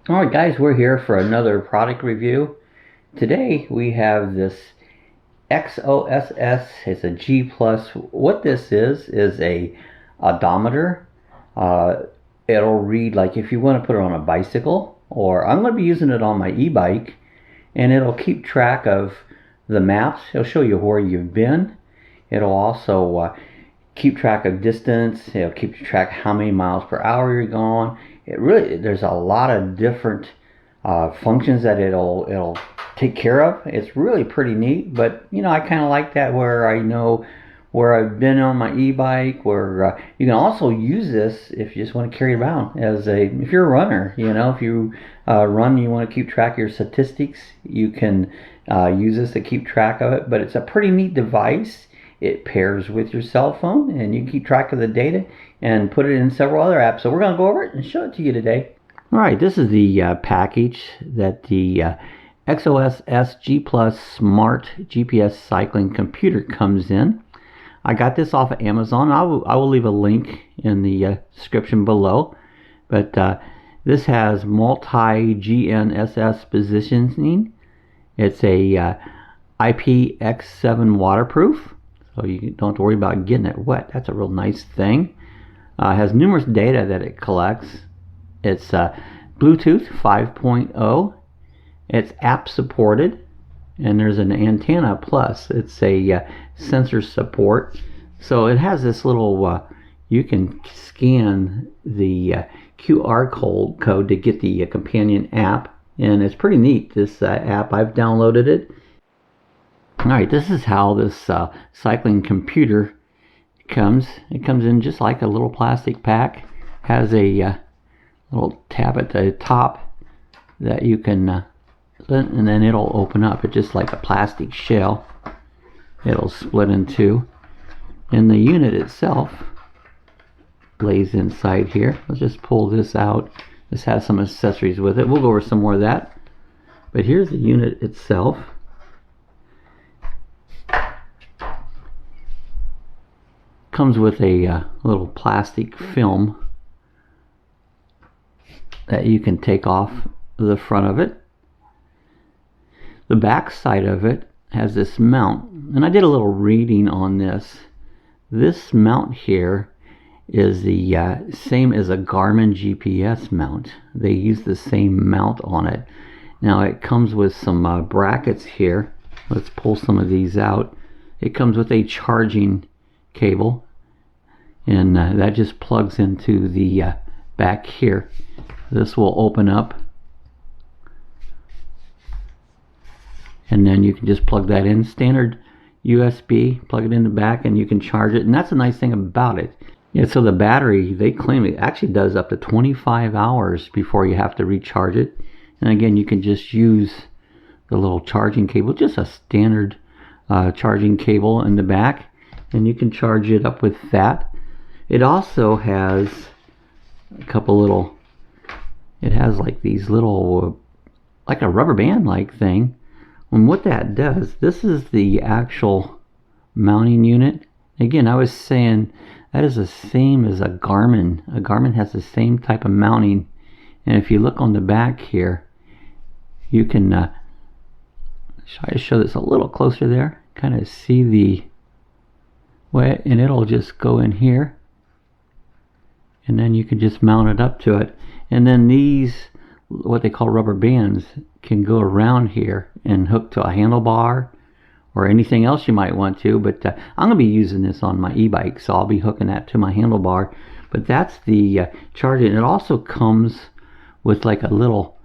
Alright guys, we're here for another product review. Today we have this XOSS. It's a G Plus. What this is a odometer. It'll read, like, if you want to put it on a bicycle, or I'm going to be using it on my e-bike, and it'll keep track of the maps. It'll show you where you've been. It'll also keep track of distance. It'll keep track how many miles per hour you're going. There's a lot of different functions that it'll take care of. It's really pretty neat, but I kind of like that, where I know where I've been on my e-bike, where you can also use this if you just want to carry it around if you're a runner. If you run, you want to keep track of your statistics, you can use this to keep track of it. But it's a pretty neat device. It pairs with your cell phone, and you can keep track of the data and put it in several other apps. So we're going to go over it and show it to you today. Alright, this is the package that the XOSS G Plus Smart GPS Cycling Computer comes in. I got this off of Amazon. I will leave a link in the description below. But this has multi-GNSS positioning. It's a IPX7 waterproof, so you don't have to worry about getting it wet. That's a real nice thing. It has numerous data that it collects. It's Bluetooth 5.0. It's app supported, and there's an antenna plus. It's a sensor support. So it has this little, you can scan the QR code to get the companion app, and it's pretty neat, this app. I've downloaded it. Alright, this is how this cycling computer comes. It comes in just like a little plastic pack. Has a little tab at the top that you can and then it'll open up. It's just like a plastic shell. It'll split in two, and the unit itself lays inside here. Let's just pull this out. This has some accessories with it. We'll go over some more of that, but here's the unit itself. Comes with a little plastic film that you can take off the front of it. The back side of it has this mount, and I did a little reading on this. This mount here is the same as a Garmin GPS mount. They use the same mount on it. Now it comes with some brackets here. Let's pull some of these out. It comes with a charging cable, and that just plugs into the back here. This will open up, and then you can just plug that in. Standard USB, plug it in the back, and you can charge it. And that's a nice thing about it. Yeah, so the battery, they claim it actually does up to 25 hours before you have to recharge it. And again, you can just use the little charging cable, just a standard charging cable in the back, and you can charge it up with that. It also has a couple little, it has like these little, like a rubber band like thing. And what that does, this is the actual mounting unit. Again, I was saying that is the same as a Garmin. A Garmin has the same type of mounting. And if you look on the back here, you can try to show this a little closer there. Kind of see the way, and it'll just go in here. And then you can just mount it up to it. And then these, what they call rubber bands, can go around here and hook to a handlebar or anything else you might want to. But I'm going to be using this on my e-bike, so I'll be hooking that to my handlebar. But that's the charging. It also comes with like a little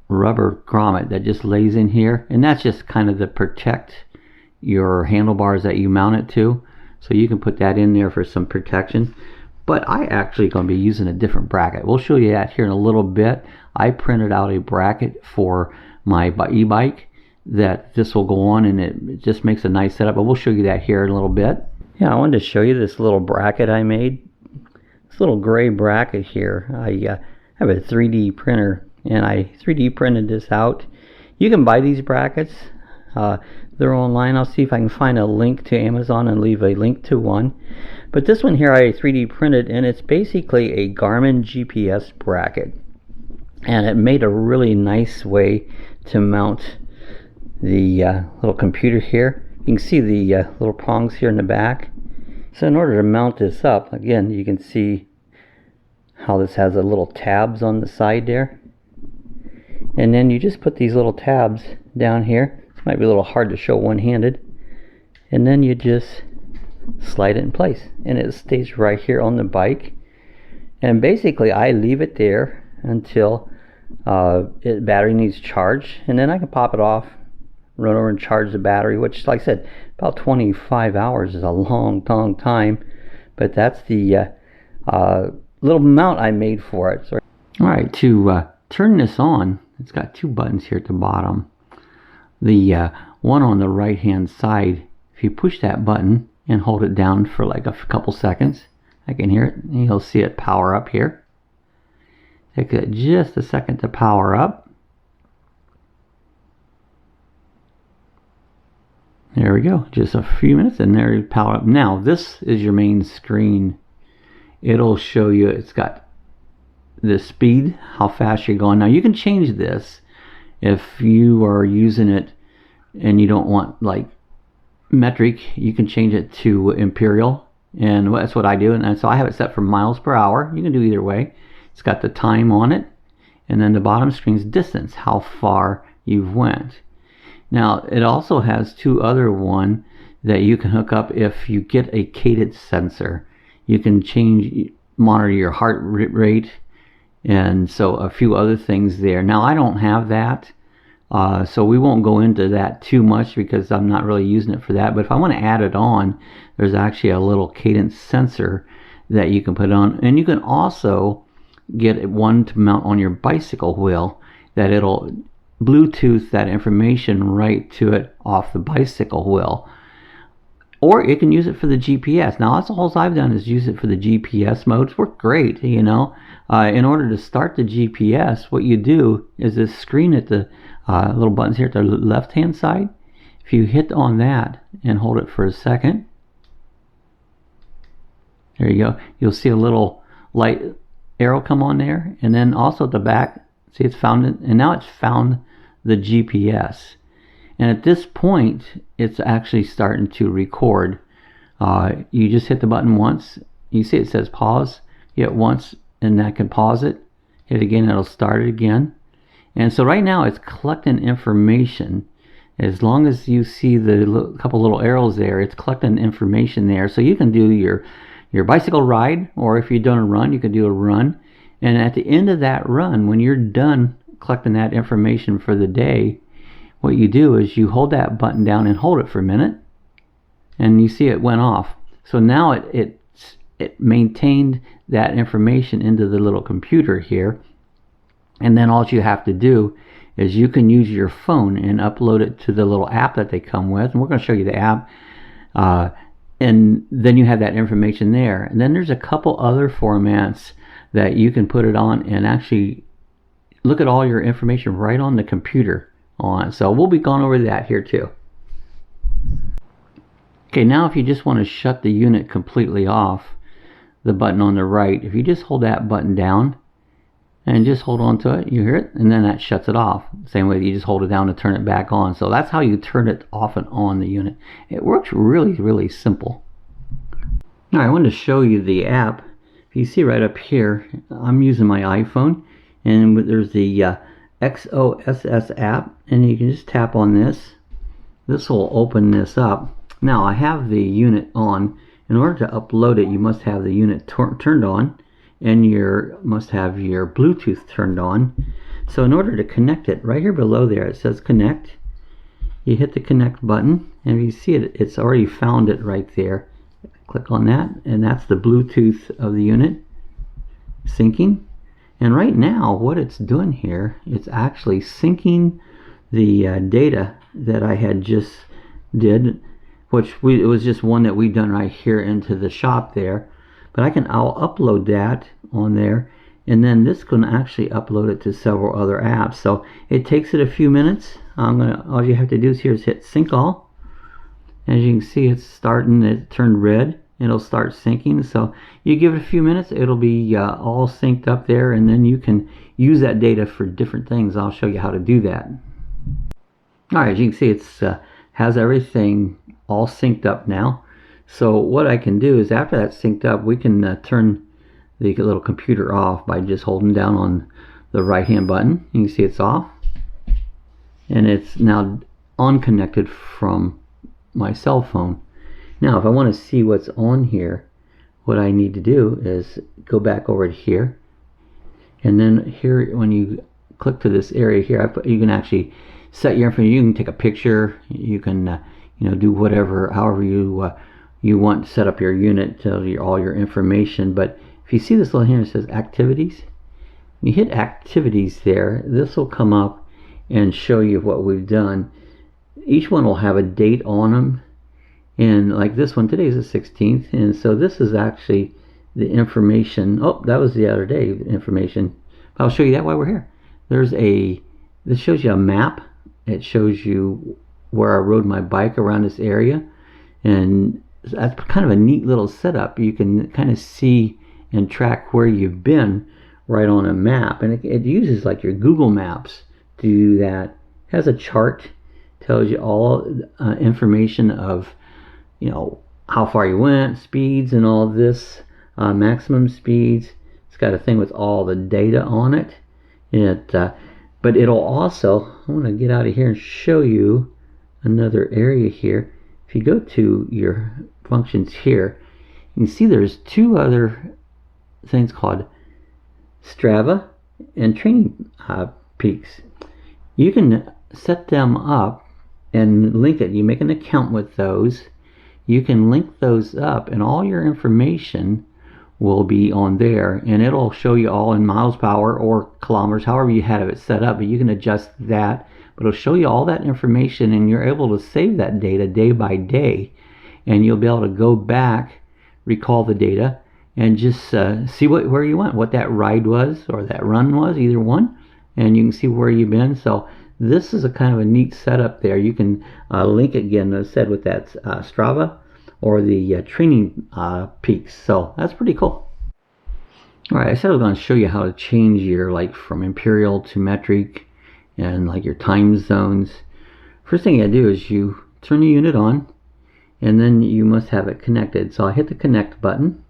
rubber grommet that just lays in here, and that's just kind of to protect your handlebars that you mount it to. So you can put that in there for some protection. But I actually going to be using a different bracket. We'll show you that here in a little bit. I printed out a bracket for my e-bike that this will go on, and it just makes a nice setup. But we'll show you that here in a little bit. Yeah, I wanted to show you this little bracket I made. This little gray bracket here. I have a 3D printer, and I 3D printed this out. You can buy these brackets. They're online. I'll see if I can find a link to Amazon and leave a link to one. But this one here I 3D printed, and it's basically a Garmin GPS bracket. and it made a really nice way to mount the little computer here. You can see the little prongs here in the back. So in order to mount this up, again, you can see how this has a little tabs on the side there. And then you just put these little tabs down here. This might be a little hard to show one-handed. And then you just slide it in place, and it stays right here on the bike. And basically I leave it there until battery needs charge, and then I can pop it off, run over and charge the battery, which, like I said, about 25 hours is a long time, but that's the little mount I made for it. So, alright, to turn this on, it's got two buttons here at the bottom. The one on the right hand side, if you push that button and hold it down for like a couple seconds, I can hear it, and you'll see it power up here. Take it just a second to power up. There we go, just a few minutes and there you power up. Now this is your main screen. It'll show you, it's got the speed, how fast you're going. Now you can change this if you are using it and you don't want like metric. You can change it to imperial, and that's what I do. And so I have it set for miles per hour. You can do either way. It's got the time on it, and then the bottom screen's distance, how far you've went. Now it also has two other one that you can hook up if you get a cadence sensor. You can monitor your heart rate, and so a few other things there. Now I don't have that, so we won't go into that too much because I'm not really using it for that. But if I want to add it on, there's actually a little cadence sensor that you can put on, and you can also get one to mount on your bicycle wheel that it'll Bluetooth that information right to it off the bicycle wheel. Or you can use it for the GPS. Now that's all I've done is use it for the GPS modes. Work great, you know. In order to start the GPS, what you do is this screen at the little buttons here at the left hand side. If you hit on that and hold it for a second, there you go. You'll see a little light arrow come on there, and then also at the back, see it's found it, and now it's found the GPS. And at this point, it's actually starting to record. You just hit the button once. You see it says pause. You hit once, and that can pause it. Hit it again, it'll start it again. And so right now, it's collecting information. As long as you see the couple little arrows there, it's collecting information there. So you can do your bicycle ride, or if you've done a run, you can do a run. And at the end of that run, when you're done collecting that information for the day, what you do is you hold that button down and hold it for a minute, and you see it went off. So now it maintained that information into the little computer here, and then all you have to do is you can use your phone and upload it to the little app that they come with, and we're going to show you the app, and then you have that information there. And then there's a couple other formats that you can put it on and actually look at all your information right on the computer on. So we'll be going over that here too. Okay, now if you just want to shut the unit completely off, the button on the right, if you just hold that button down and just hold on to it, you hear it, and then that shuts it off. Same way that you just hold it down to turn it back on. So that's how you turn it off and on the unit. It works really simple. Now I wanted to show you the app. If you see right up here, I'm using my iPhone, and there's the XOSS app, and you can just tap on this. This will open this up. Now I have the unit on. In order to upload it, you must have the unit turned on, and you must have your Bluetooth turned on. So in order to connect it, right here below there it says connect. You hit the connect button, and if you see it, it's already found it right there. Click on that, and that's the Bluetooth of the unit syncing. And right now what it's doing here, it's actually syncing the data that I had just did, which it was just one that we done right here into the shop there. But I'll upload that on there, and then this can actually upload it to several other apps. So it takes it a few minutes. All you have to do is hit sync all. As you can see, it's starting, it turned red, it'll start syncing. So you give it a few minutes, it'll be all synced up there, and then you can use that data for different things. I'll show you how to do that. Alright, as you can see, it's has everything all synced up now. So what I can do is, after that's synced up, we can turn the little computer off by just holding down on the right hand button. You can see it's off, and it's now unconnected from my cell phone. Now if I want to see what's on here, what I need to do is go back over to here, and then here, when you click to this area here, you can actually set your information. You can take a picture, you can you know, do whatever, however you want to set up your unit, tell you all your information. But if you see this little here, it says activities. When you hit activities there, this will come up and show you what we've done. Each one will have a date on them, and like this one, today is the 16th, and so this is actually the information. Oh, that was the other day information. I'll show you that while we're here. This shows you a map. It shows you where I rode my bike around this area, and that's kind of a neat little setup. You can kind of see and track where you've been right on a map, and it uses like your Google Maps to do that. It has a chart, tells you all information of, you know, how far you went, speeds, and all of this, maximum speeds. It's got a thing with all the data on it. But it'll also, I want to get out of here and show you another area here. If you go to your functions here, you can see there's two other things called Strava and Training Peaks. You can set them up and link it. You make an account with those. You can link those up, and all your information will be on there, and it'll show you all in miles per hour or kilometers, however you have it set up. But you can adjust that, but it'll show you all that information, and you're able to save that data day by day, and you'll be able to go back, recall the data, and just see where you went, what that ride was or that run was, either one, and you can see where you've been. So this is a kind of a neat setup there. You can link again, as I said, with that Strava or the Training Peaks. So that's pretty cool. Alright, I said I was going to show you how to change your, like, from imperial to metric and like your time zones. First thing you do is you turn the unit on, and then you must have it connected. So I hit the connect button,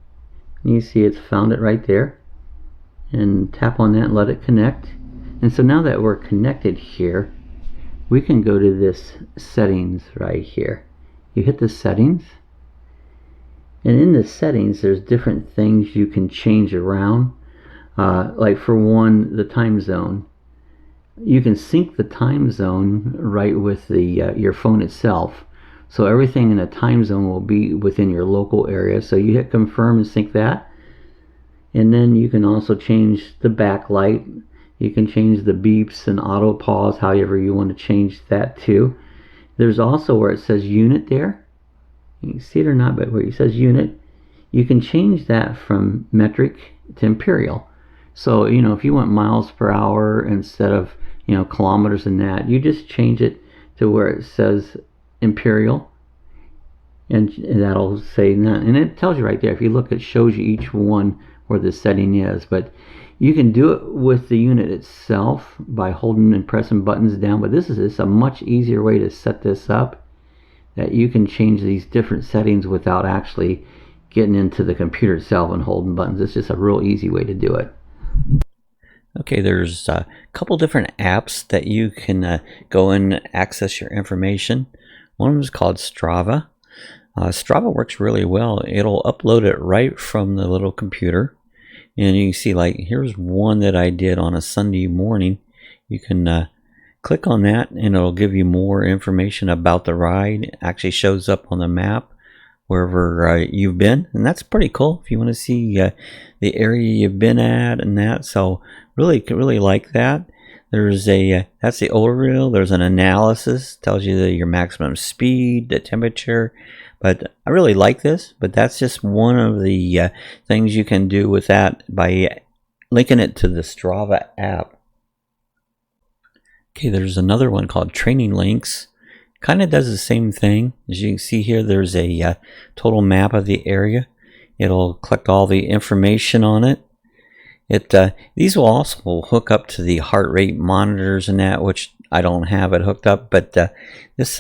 and you see it's found it right there, and tap on that and let it connect. And so now that we're connected here, we can go to this settings right here. You hit the settings, and in the settings there's different things you can change around. Like for one, the time zone. You can sync the time zone right with the your phone itself. So everything in a time zone will be within your local area. So you hit confirm and sync that. And then you can also change the backlight. You can change the beeps and auto pause, however you want to change that too. There's also where it says unit there. You can see it or not, but where it says unit, you can change that from metric to imperial. So, you know, if you want miles per hour instead of, you know, kilometers and that, you just change it to where it says imperial, and that'll say that, and it tells you right there. If you look, it shows you each one where the setting is. But you can do it with the unit itself by holding and pressing buttons down, but this is a much easier way to set this up, that you can change these different settings without actually getting into the computer itself and holding buttons. It's just a real easy way to do it. Okay, there's a couple different apps that you can go and access your information. One of them is called Strava. Strava works really well. It'll upload it right from the little computer, and you can see, like, here's one that I did on a Sunday morning. You can click on that, and it'll give you more information about the ride. It actually shows up on the map wherever you've been, and that's pretty cool if you want to see the area you've been at and that. So really like that. There's a that's the overview. There's an analysis, tells you your maximum speed, the temperature. But I really like this, but that's just one of the things you can do with that by linking it to the Strava app. Okay, there's another one called Training Links. kind of does the same thing. As you can see here, there's a total map of the area. It'll collect all the information on it. These will also hook up to the heart rate monitors and that, which I don't have it hooked up, but this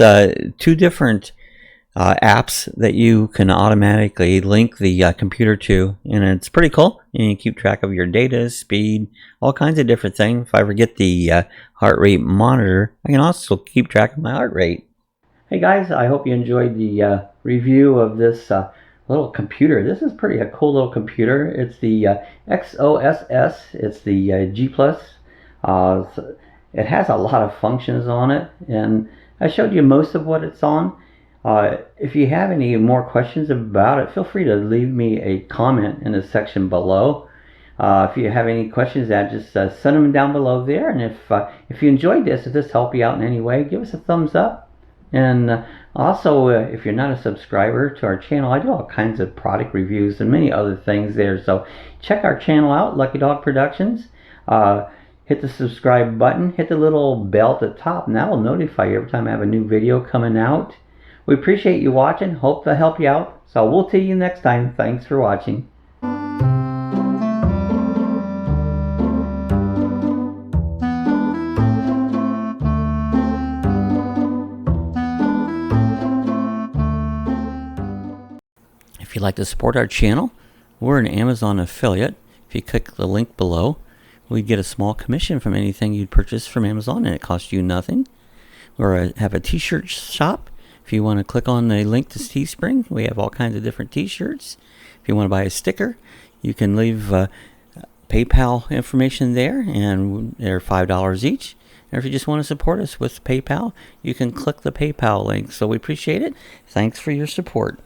two different apps that you can automatically link the computer to, and it's pretty cool. And you keep track of your data, speed, all kinds of different things. If I forget the heart rate monitor, I can also keep track of my heart rate. Hey guys, I hope you enjoyed the review of this little computer. This is a cool little computer. It's the XOSS. It's the G Plus. It has a lot of functions on it, and I showed you most of what it's on. If you have any more questions about it, feel free to leave me a comment in the section below. If you have any questions, just send them down below there. And if you enjoyed this, if this helped you out in any way, give us a thumbs up. And also, if you're not a subscriber to our channel, I do all kinds of product reviews and many other things there. So check our channel out, Lucky Dog Productions. Hit the subscribe button, hit the little bell at the top, and that will notify you every time I have a new video coming out. We appreciate you watching. Hope to help you out. So we'll see you next time. Thanks for watching. If you'd like to support our channel, we're an Amazon affiliate. If you click the link below, we get a small commission from anything you'd purchase from Amazon, and it costs you nothing. We have a t-shirt shop. If you want to click on the link to Teespring, we have all kinds of different t-shirts. If you want to buy a sticker, you can leave PayPal information there, and they're $5 each. And if you just want to support us with PayPal, you can click the PayPal link. So we appreciate it. Thanks for your support.